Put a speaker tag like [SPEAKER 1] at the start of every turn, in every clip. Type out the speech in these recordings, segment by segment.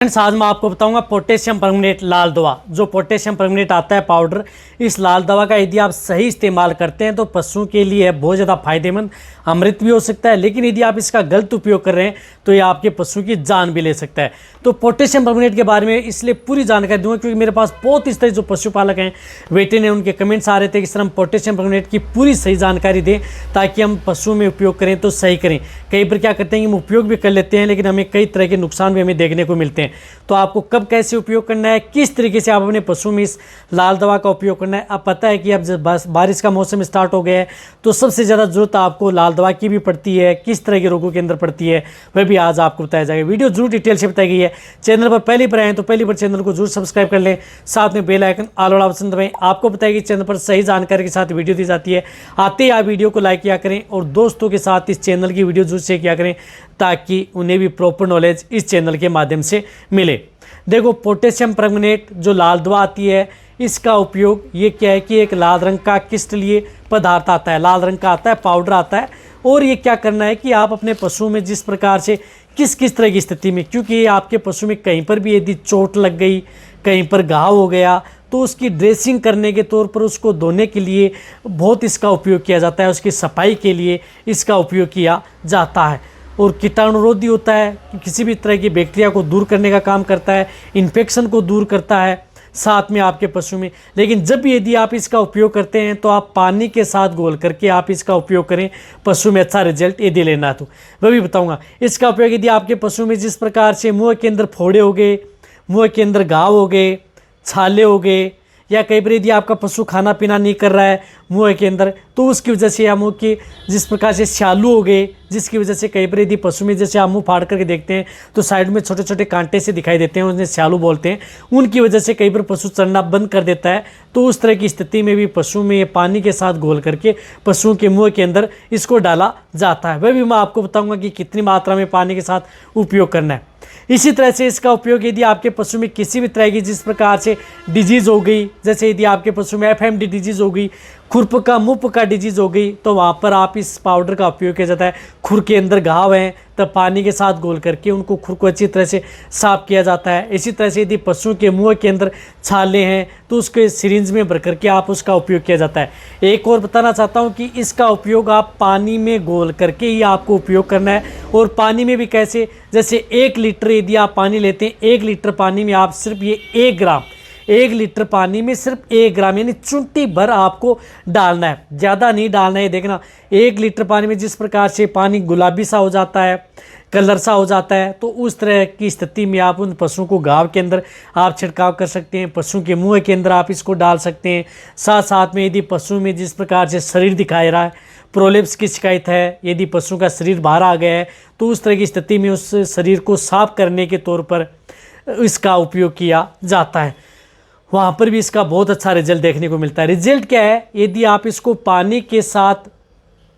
[SPEAKER 1] Friends, आज मैं आपको बताऊंगा पोटेशियम परमंगनेट लाल दवा। जो पोटेशियम परमंगनेट आता है पाउडर, इस लाल दवा का यदि आप सही इस्तेमाल करते हैं तो पशुओं के लिए बहुत ज़्यादा फायदेमंद, अमृत भी हो सकता है। लेकिन यदि आप इसका गलत उपयोग कर रहे हैं तो ये आपके पशु की जान भी ले सकता है। तो पोटेशियम परमंगनेट के बारे में इसलिए पूरी जानकारी दूंगा क्योंकि मेरे पास बहुत इस तरह जो पशुपालक हैं वेटे ने उनके कमेंट्स आ रहे थे कि सर हम पोटेशियम परमंगनेट की पूरी सही जानकारी दें ताकि हम पशुओं में उपयोग करें तो सही करें। कई बार क्या करते हैं कि हम उपयोग भी कर लेते हैं लेकिन हमें कई तरह के नुकसान भी हमें देखने को मिलते हैं। तो आपको कब कैसे उपयोग करना है, किस तरीके से आप अपने पशु में इस लाल दवा का उपयोग करना है। अब पता है कि अब जब बारिश का मौसम स्टार्ट हो गया है तो सबसे ज़्यादा जरूरत आपको लाल दवा की भी पड़ती है। किस तरह के रोगों के अंदर पड़ती है वह भी आज आपको बताया जाएगा। वीडियो जरूर डिटेल से बताई गई है। चैनल पर पहली बार आए तो पहली बार चैनल को जरूर सब्सक्राइब कर लें, साथ में बेल आइकन ऑल वाला ऑप्शन दबाएं। आपको बताया कि चैनल पर सही जानकारी के साथ वीडियो दी जाती है। आते ही आप वीडियो को लाइक किया करें और दोस्तों के साथ इस चैनल की वीडियो जरूर शेयर किया करें ताकि उन्हें भी प्रॉपर नॉलेज इस चैनल के माध्यम से मिले। देखो, पोटेशियम परमंगनेट जो लाल दवा आती है इसका उपयोग ये क्या है कि एक लाल रंग का क्रिस्टलीय पदार्थ आता है, लाल रंग का आता है, पाउडर आता है। और ये क्या करना है कि आप अपने पशु में जिस प्रकार से किस तरह की स्थिति में, क्योंकि आपके पशु में कहीं पर भी यदि चोट लग गई, कहीं पर घाव हो गया तो उसकी ड्रेसिंग करने के तौर पर उसको धोने के लिए बहुत इसका उपयोग किया जाता है, उसकी सफाई के लिए इसका उपयोग किया जाता है। और कीटाणुरोधी होता है, किसी भी तरह की बैक्टीरिया को दूर करने का काम करता है, इन्फेक्शन को दूर करता है साथ में आपके पशु में। लेकिन जब यदि आप इसका उपयोग करते हैं तो आप पानी के साथ घोल करके आप इसका उपयोग करें, पशु में अच्छा रिजल्ट यदि लेना तो वह भी बताऊंगा। इसका उपयोग यदि आपके पशु में जिस प्रकार से मुँह के अंदर फोड़े हो गए, मुँह के अंदर घाव हो गए, छाले हो गए, या कई बार यदि आपका पशु खाना पीना नहीं कर रहा है मुँह के अंदर तो उसकी वजह से या मुँह के जिस प्रकार से स्यालू हो गए, जिसकी वजह से कई बार यदि पशु में जैसे आप मुँह फाड़ करके देखते हैं तो साइड में छोटे छोटे कांटे से दिखाई देते हैं, उन्हें स्यालू बोलते हैं। उनकी वजह से कई बार पशु चलना बंद कर देता है। तो उस तरह की स्थिति में भी पशु में पानी के साथ घोल करके पशुओं के मुँह के अंदर इसको डाला जाता है। वह भी मैं आपको बताऊँगा कि कितनी मात्रा में पानी के साथ उपयोग करना है। इसी तरह से इसका उपयोग यदि आपके पशु में किसी भी तरह की जिस प्रकार से डिजीज़ हो गई, जैसे यदि आपके पशु में एफएमडी डिजीज़ हो गई, खुरपका मुंहपका डिजीज़ हो गई, तो वहाँ पर आप इस पाउडर का उपयोग किया जाता है। खुर के अंदर घाव हैं तब पानी के साथ घोल करके उनको खुर को अच्छी तरह से साफ किया जाता है। इसी तरह से यदि पशु के मुंह के अंदर छाले हैं तो उसके सिरिंज में भर करके आप उसका उपयोग किया जाता है। एक और बताना चाहता हूँ कि इसका उपयोग आप पानी में घोल करके ही आपको उपयोग करना है। और पानी में भी कैसे, जैसे 1 लीटर यदि आप पानी लेते हैं, 1 लीटर पानी में आप सिर्फ ये 1 ग्राम, 1 लीटर पानी में सिर्फ 1 ग्राम यानी चुटकी भर आपको डालना है, ज़्यादा नहीं डालना है। देखना, 1 लीटर पानी में जिस प्रकार से पानी गुलाबी सा हो जाता है, कलर सा हो जाता है, तो उस तरह की स्थिति में आप उन पशुओं को घाव के अंदर आप छिड़काव कर सकते हैं, पशु के मुंह के अंदर आप इसको डाल सकते हैं। साथ साथ में यदि पशु में जिस प्रकार से शरीर दिखाई रहा है, प्रोलेप्स की शिकायत है, यदि पशु का शरीर बाहर आ गया है तो उस तरह की स्थिति में उस शरीर को साफ करने के तौर पर इसका उपयोग किया जाता है। वहाँ पर भी इसका बहुत अच्छा रिजल्ट देखने को मिलता है। रिजल्ट क्या है, यदि आप इसको पानी के साथ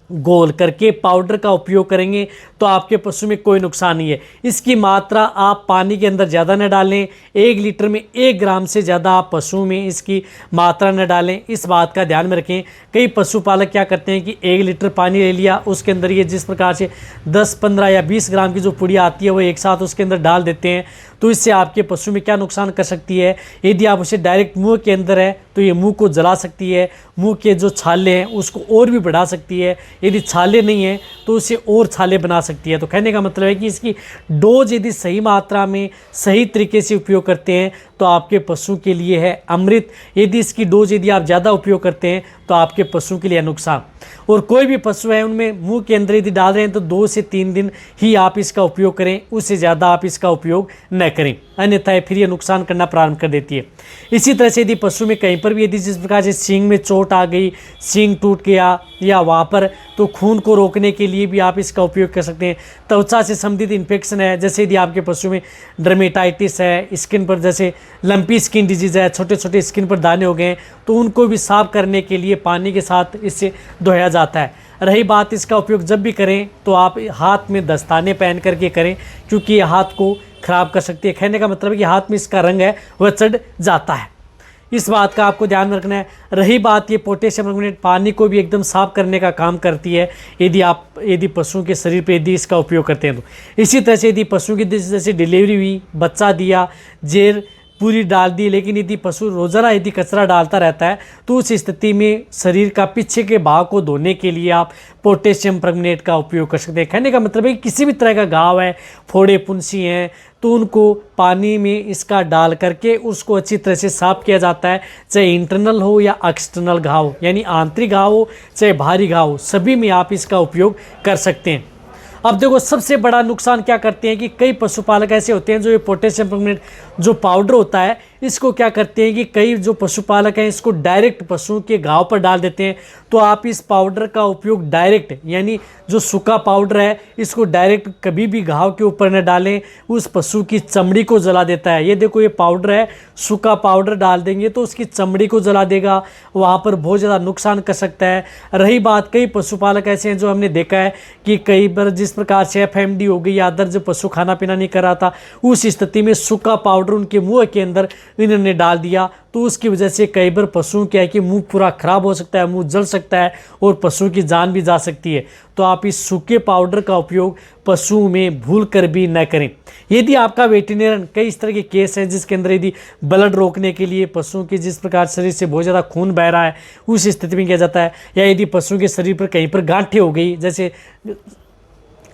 [SPEAKER 1] घोल करके पाउडर का उपयोग करेंगे तो आपके पशु में कोई नुकसान नहीं है। इसकी मात्रा आप पानी के अंदर ज़्यादा न डालें, 1 लीटर में 1 ग्राम से ज़्यादा आप पशु में इसकी मात्रा न डालें, इस बात का ध्यान में रखें। कई पशुपालक क्या करते हैं कि 1 लीटर पानी ले लिया, उसके अंदर ये जिस प्रकार से 10, 15 या 20 ग्राम की जो पुड़िया आती है वो एक साथ उसके अंदर डाल देते हैं। तो इससे आपके पशु में क्या नुकसान कर सकती है, यदि आप उसे डायरेक्ट मुंह के अंदर है तो ये मुंह को जला सकती है, मुंह के जो छाले हैं उसको और भी बढ़ा सकती है, यदि छाले नहीं हैं तो उसे और छाले बना सकती है। तो कहने का मतलब है कि इसकी डोज यदि सही मात्रा में सही तरीके से उपयोग करते हैं तो आपके पशु के लिए है अमृत। यदि इसकी डोज यदि आप ज़्यादा उपयोग करते हैं तो आपके पशु के लिए नुकसान। और कोई भी पशु है उनमें मुंह के अंदर यदि डाल रहे हैं तो 2 से 3 दिन ही आप इसका उपयोग करें, उससे ज़्यादा आप इसका उपयोग न करें, अन्यथा फिर ये नुकसान करना प्रारंभ कर देती है। इसी तरह से यदि पशु में कहीं पर भी यदि जिस प्रकार से सींग में चोट आ गई, सींग टूट गया या वहाँ पर, तो खून को रोकने के लिए भी आप इसका उपयोग कर सकते हैं। त्वचा से संबंधित इन्फेक्शन है, जैसे यदि आपके पशु में डर्मेटाइटिस है, स्किन पर जैसे लंपी स्किन डिजीज़ है, छोटे छोटे स्किन पर दाने हो गए हैं, तो उनको भी साफ करने के लिए पानी के साथ इससे धोया जाता है। रही बात इसका उपयोग जब भी करें तो आप हाथ में दस्ताने पहन करके करें क्योंकि ये हाथ को ख़राब कर सकती है। कहने का मतलब है कि हाथ में इसका रंग है वह चढ़ जाता है। इस बात का आपको ध्यान रखना है। रही बात ये पोटेशियम परमंगनेट पानी को भी एकदम साफ करने का काम करती है यदि पशुओं के शरीर पे यदि इसका उपयोग करते हैं तो। इसी तरह से यदि पशु की जैसे डिलीवरी हुई, बच्चा दिया, जेर पूरी डाल दी, लेकिन यदि पशु रोजाना यदि कचरा डालता रहता है तो उस स्थिति में शरीर का पीछे के भाग को धोने के लिए आप पोटेशियम परमंगनेट का उपयोग कर सकते हैं। कहने का मतलब है कि किसी भी तरह का घाव है, फोड़े फुंसी हैं, तो उनको पानी में इसका डाल करके उसको अच्छी तरह से साफ किया जाता है, चाहे इंटरनल हो या एक्सटर्नल घाव हो, यानी आंतरिक घाव हो चाहे बाहरी घाव हो, सभी में आप इसका उपयोग कर सकते हैं। अब देखो सबसे बड़ा नुकसान क्या करते हैं कि कई पशुपालक ऐसे होते हैं जो ये पोटेशियम परमंगनेट जो पाउडर होता है इसको क्या करते हैं कि कई जो पशुपालक हैं इसको डायरेक्ट पशुओं के घाव पर डाल देते हैं। तो आप इस पाउडर का उपयोग डायरेक्ट, यानी जो सूखा पाउडर है इसको डायरेक्ट कभी भी घाव के ऊपर न डालें, उस पशु की चमड़ी को जला देता है। ये देखो ये पाउडर है, सूखा पाउडर डाल देंगे तो उसकी चमड़ी को जला देगा, वहाँ पर बहुत ज़्यादा नुकसान कर सकता है। रही बात कई पशुपालक ऐसे हैं जो हमने देखा है कि कई बार जिस प्रकार से FMD हो गई या अदर जो पशु खाना पीना नहीं कर रहा था, उस स्थिति में सूखा पाउडर उनके मुँह के अंदर इन्होंने डाल दिया, तो उसकी वजह से कई बार पशुओं क्या है कि मुंह पूरा खराब हो सकता है, मुंह जल सकता है और पशु की जान भी जा सकती है। तो आप इस सूखे पाउडर का उपयोग पशुओं में भूल कर भी न करें। यदि आपका वेटरनरियन कई इस तरह के केस हैं जिसके अंदर यदि ब्लड रोकने के लिए पशुओं के जिस प्रकार शरीर से बहुत ज़्यादा खून बह रहा है उस स्थिति में किया जाता है, या यदि पशुओं के शरीर पर कहीं पर गांठें हो गई, जैसे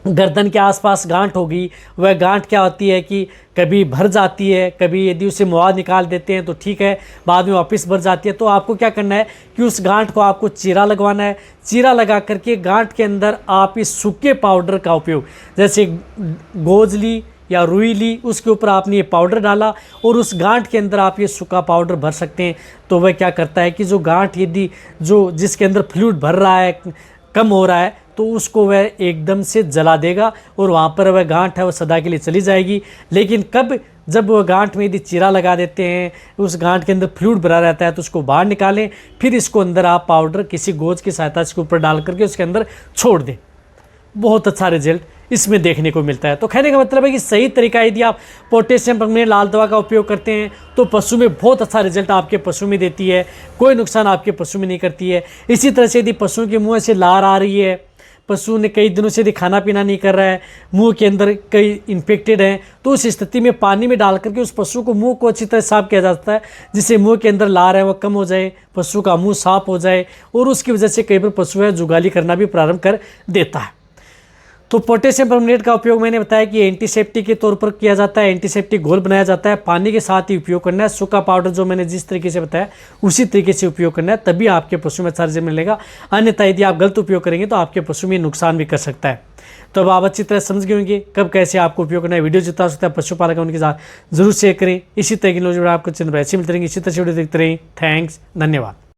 [SPEAKER 1] गर्दन के आसपास गांठ होगी, वह गांठ क्या होती है कि कभी भर जाती है, कभी यदि उसे मुआवजा निकाल देते हैं तो ठीक है, बाद में वापस भर जाती है। तो आपको क्या करना है कि उस गांठ को आपको चीरा लगवाना है। चीरा लगा करके गांठ के अंदर आप इस सूखे पाउडर का उपयोग, जैसे गोज ली या रुई ली, उसके ऊपर आपने ये पाउडर डाला और उस गांठ के अंदर आप ये सूखा पाउडर भर सकते हैं। तो वह क्या करता है कि जो गांठ यदि जो जिसके अंदर फ्लूइड भर रहा है, कम हो रहा है, तो उसको वह एकदम से जला देगा और वहाँ पर वह गांठ है वो सदा के लिए चली जाएगी। लेकिन कब, जब वह गांठ में यदि चीरा लगा देते हैं, उस गांठ के अंदर फ्लूइड भरा रहता है, तो उसको बाहर निकालें, फिर इसको अंदर आप पाउडर किसी गोज की सहायता से ऊपर डाल करके उसके अंदर छोड़ दें। बहुत अच्छा रिजल्ट इसमें देखने को मिलता है। तो कहने का मतलब है कि सही तरीका यदि आप पोटेशियम परमंगनेट लाल दवा का उपयोग करते हैं तो पशु में बहुत अच्छा रिजल्ट आपके पशु में देती है, कोई नुकसान आपके पशु में नहीं करती है। इसी तरह से यदि पशुओं के मुँह से लार आ रही है, पशु ने कई दिनों से यदि खाना पीना नहीं कर रहा है, मुंह के अंदर कई इन्फेक्टेड हैं, तो उस स्थिति में पानी में डाल करके उस पशु को मुंह को अच्छी तरह साफ किया जाता है, जिससे मुंह के अंदर लार है वह कम हो जाए, पशु का मुंह साफ हो जाए और उसकी वजह से कई बार पशु है जुगाली करना भी प्रारंभ कर देता है। तो पोटेशियम परमंगनेट का उपयोग मैंने बताया कि एंटीसेप्टिक के तौर पर किया जाता है, एंटीसेप्टिक घोल बनाया जाता है, पानी के साथ ही उपयोग करना है। सूखा पाउडर जो मैंने जिस तरीके से बताया उसी तरीके से उपयोग करना है, तभी आपके पशु में अच्छा रिजल्ट मिलेगा। अन्यथा यदि आप गलत उपयोग करेंगे तो आपके पशु में नुकसान भी कर सकता है। तो अब आप अच्छी तरह समझ गए होंगे कब कैसे आपको उपयोग करना है। वीडियो जितना हो सकता है पशुपालक उनके साथ जरूर शेयर करें। इसी तरह की नॉलेज आपको चैनल पर ऐसे मिलते रहेंगे, इसी तरह से वीडियो देखते रहें। थैंक्स, धन्यवाद।